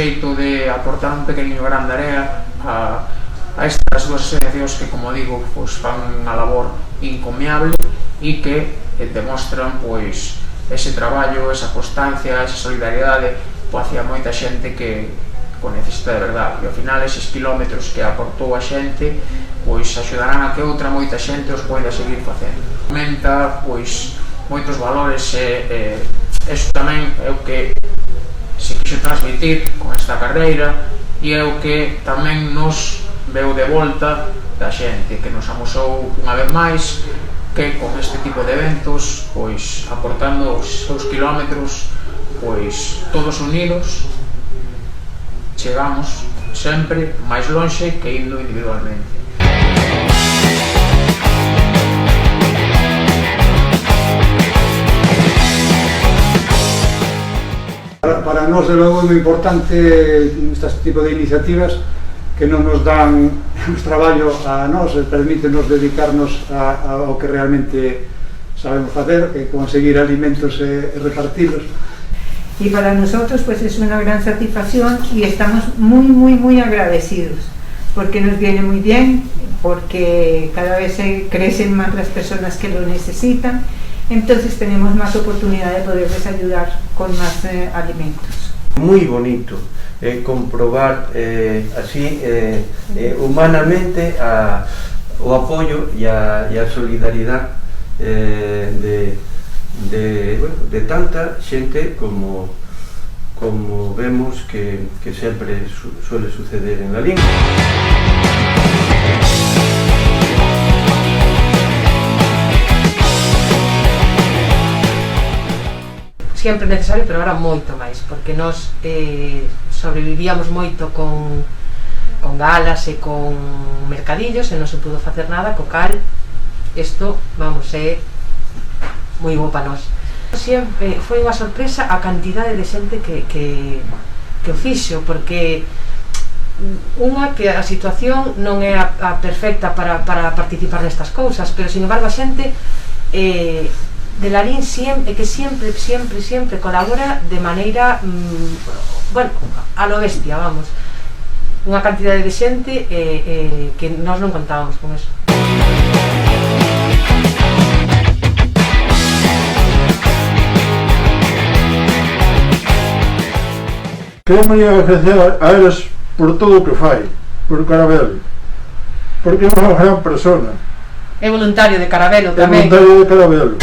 xeito de aportar un pequeniño gran de area a estas dúas asociacións que, como digo, pois fan unha labor encomiable e que demostran pois ese traballo, esa constancia, esa solidariedade hacia moita xente que o necesita de verdade, e ao final eses kilómetros que aportou a xente pois axudarán a que outra moita xente os poida seguir facendo. Aumenta pois moitos valores e iso tamén é o que se quixo transmitir con esta carreira e é o que tamén nos veu de volta da xente que nos amosou unha vez máis que con este tipo de eventos pois aportando os seus kilómetros pois todos unidos chegamos sempre máis lonxe que indo individualmente. Para nós é logo moi importante este tipo de iniciativas que non nos dan un traballo a nós, permítenos dedicarnos ao que realmente sabemos facer, que conseguir alimentos e repartirlos. Y para nosotros pues es una gran satisfacción y estamos muy agradecidos porque nos viene muy bien, porque cada vez crecen más las personas que lo necesitan, entonces tenemos más oportunidad de poderles ayudar con más alimentos. Muy bonito comprobar así humanamente o apoyo y a solidaridad de tanta xente como vemos que sempre suele suceder en la línea. Sempre necesario, pero agora moito máis, porque nós sobrevivíamos moito con galas e con mercadillos e non se pudo facer nada, co cal isto, vamos, é moi bo para nós. Sempre foi unha sorpresa a cantidade de xente que o fixo, porque unha que a situación non é a perfecta para participar nestas cousas, pero sin embargo a xente de Larín que sempre colabora de maneira bueno, a lo bestia, vamos, unha cantidade de xente que nós non contábamos con eso. Queremos agradecer a eles por todo o que fai, por Carabelo, porque é unha gran persona. É voluntario de Carabelo tamén. É voluntario de Carabelo.